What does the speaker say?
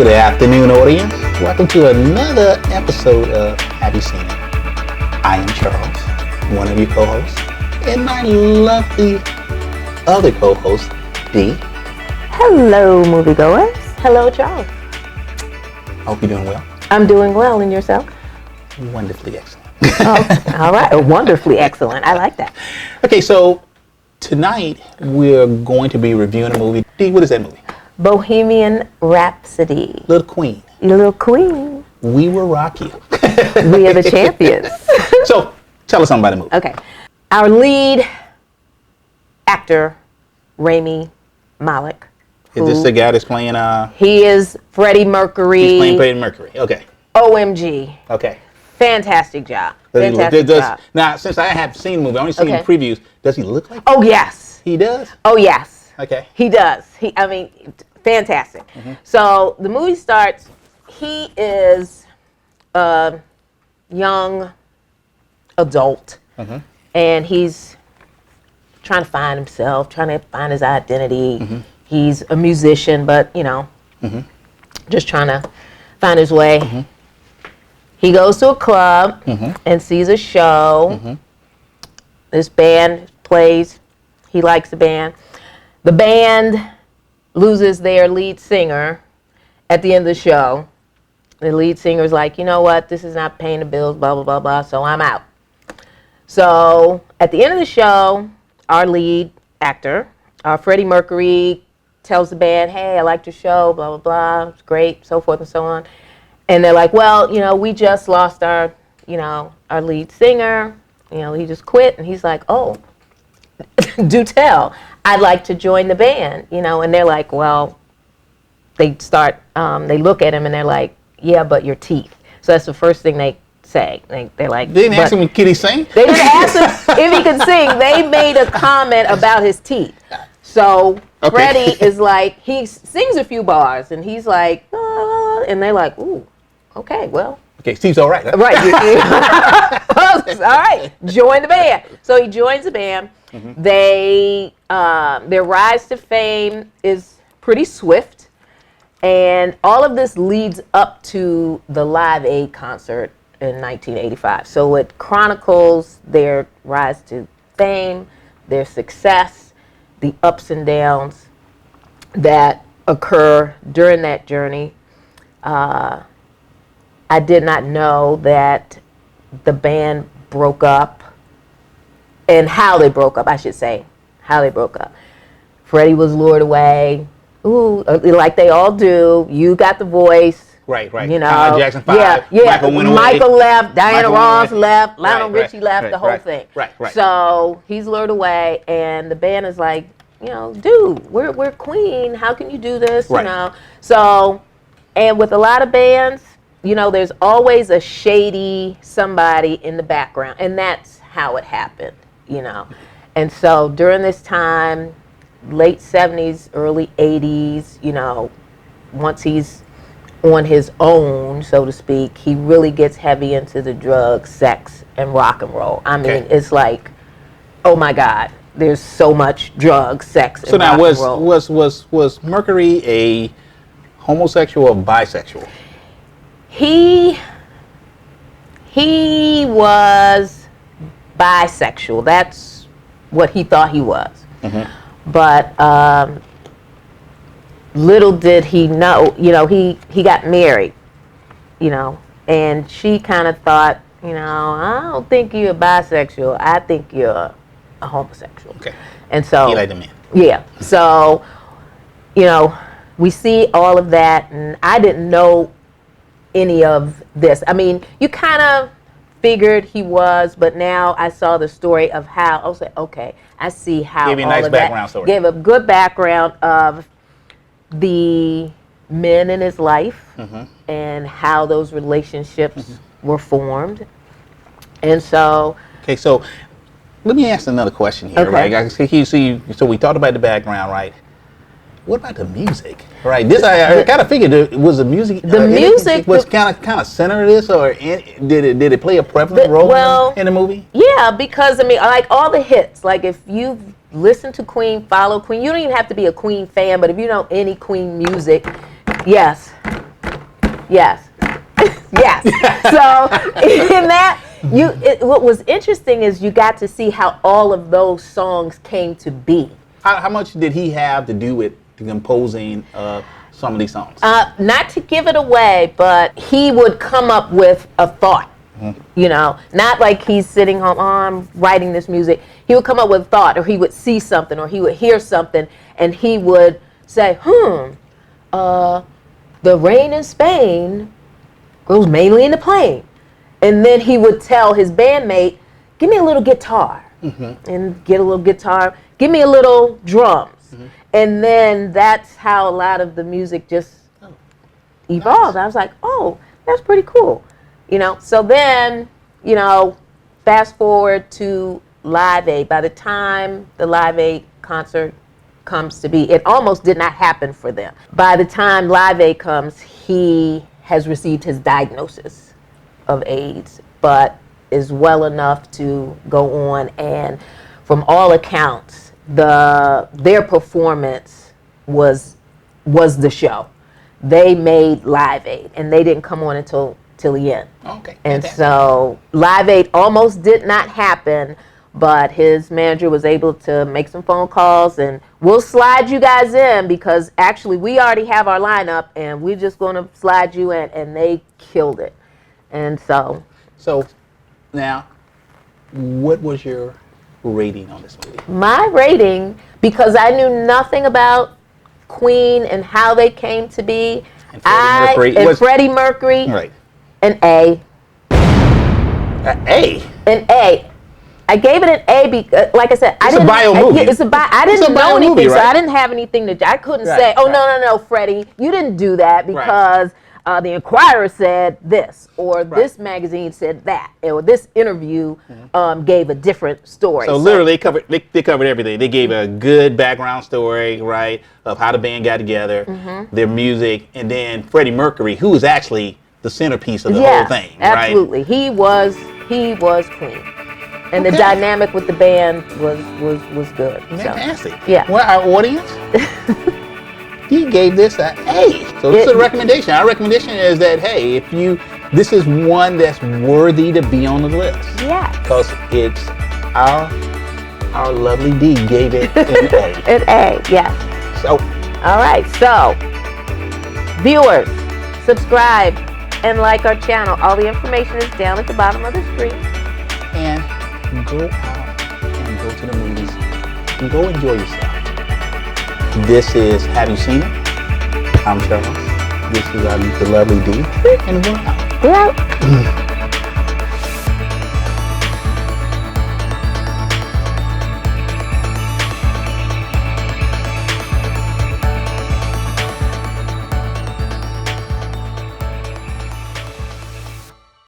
Good afternoon, audience. Welcome to another episode of Have You Seen It? I am Charles, one of your co-hosts, and my lovely other co-host, Dee. Hello, moviegoers. Hello, Charles. Hope you're doing well. I'm doing well, and yourself? Wonderfully excellent. Oh, all right. Wonderfully excellent. I like that. Okay, so tonight we're going to be reviewing a movie. Dee, what is that movie? Bohemian Rhapsody. Little Queen. Little Queen. We will rock you. We are the champions. So, tell us something about the movie. Okay. Our lead actor, Rami Malek. Is this the guy that's playing, He is Freddie Mercury. he's playing Freddie Mercury. Okay. OMG. Okay. Fantastic job. Does he look- Fantastic does- job. Now, since I have seen the movie, I only seen Okay. previews. Does he look like Oh, yes. he does? Oh, yes. Okay. He does. Fantastic. So the movie starts, he is a young adult, and he's trying to find himself, trying to find his identity. He's a musician, but, just trying to find his way. He goes to a club and sees a show. This band plays. He likes the band. The band loses their lead singer at the end of the show. The lead singer's like, you know what, this is not paying the bills, blah, blah, blah, blah, so I'm out. So at the end of the show, our lead actor, Freddie Mercury, tells the band, hey, I liked your show, blah, blah, blah, it's great, so forth and so on. And they're like, well, we just lost our lead singer, he just quit. And he's like, oh, do tell. I'd like to join the band, and they're like, well, they look at him and they're like, yeah, but your teeth. So that's the first thing they say. They're like, They didn't ask him, could he sing? they didn't ask him if he could sing. They made a comment about his teeth. So Okay. Freddie is like, he sings a few bars and he's like, and they're like, ooh, okay, well. Okay, Steve's all right. Huh? Right. All right. Join the band. So he joins the band. Their rise to fame is pretty swift. And all of this leads up to the Live Aid concert in 1985. So it chronicles their rise to fame, their success, the ups and downs that occur during that journey. I did not know that the band broke up, and how they broke up, I should say, how they broke up. Freddie was lured away, like they all do. You got the voice. Right. Jackson 5. Yeah. Michael went away. Michael left, Diana Michael Ross went away. left, Lionel Right, Richie left, the whole thing. Right. So he's lured away, and the band is like, dude, we're Queen. How can you do this? Right. So, and with a lot of bands, there's always a shady somebody in the background, and that's how it happened, And so during this time, late 70s, early 80s, once he's on his own, so to speak, he really gets heavy into the drugs, sex, and rock and roll. I mean, It's like, oh my God, there's so much drugs, sex, and rock and roll. So now, was Mercury a homosexual or bisexual? He was bisexual. That's what he thought he was. But little did he know, he got married, and she kind of thought, I don't think you're bisexual. I think you're a homosexual. Okay. And so He liked the man. Yeah. So, we see all of that, and I didn't know any of this. I mean, you kind of figured he was, but now I saw the story of how, I was like, okay, I see how Gave you a all nice of that background story. gave a good background of the men in his life and how those relationships were formed. And so... Okay, so let me ask another question here, Okay. right? So we talked about the background, right? What about the music? Right. This I kind of figured was the music. The music was kind of center of this, or did it play a prevalent role in the movie? Yeah, because I mean, like all the hits. Like if you've listened to Queen, follow Queen. You don't even have to be a Queen fan, but if you know any Queen music, yes, Yes. Yes. So in that, what was interesting is you got to see how all of those songs came to be. How much did he have to do with the composing of some of these songs? Not to give it away, but he would come up with a thought. You know, not like he's sitting home, oh, I'm writing this music. He would come up with a thought, or he would see something, or he would hear something, and he would say, the rain in Spain grows mainly in the plain. And then he would tell his bandmate, give me a little guitar, and get a little guitar, give me a little drums. And then that's how a lot of the music just evolved. Nice. I was like, oh, that's pretty cool. You know, so then, you know, fast forward to Live Aid. By the time the Live Aid concert comes to be, it almost did not happen for them. By the time Live Aid comes, he has received his diagnosis of AIDS, but is well enough to go on. And from all accounts, their performance was the show. They made Live Aid, and they didn't come on until the end. Okay. And so Live Aid almost did not happen, but his manager was able to make some phone calls, and we'll slide you guys in because actually we already have our lineup, and we're just going to slide you in, and they killed it. And so now, what was your rating on this movie? my rating, because I knew nothing about Queen and how they came to be, Freddie Mercury, Right. an A. An A? An A. I gave it an A because, like I said, It's a bio movie. I didn't know anything, movie, so right? I didn't have anything to. I couldn't Right, say, "Oh right. no, Freddie, you didn't do that because the Inquirer said this, or this magazine said that, or this interview gave a different story." So literally, they covered everything. They gave a good background story, right, of how the band got together, their music, and then Freddie Mercury, who was actually the centerpiece of the whole thing, right? Absolutely, he was Queen. And the dynamic with the band was good. Fantastic. So, yeah. Well, our audience, he gave this an A. So this is a recommendation. Our recommendation is that, hey, this is one that's worthy to be on the list. Yeah. Because it's our lovely D gave it an A. An A, yes. So, all right. So, viewers, subscribe and like our channel. All the information is down at the bottom of the screen. and go out and go to the movies and go enjoy yourself. This is Have You Seen It? I'm Charles. This is the lovely D. And we're out. We're out.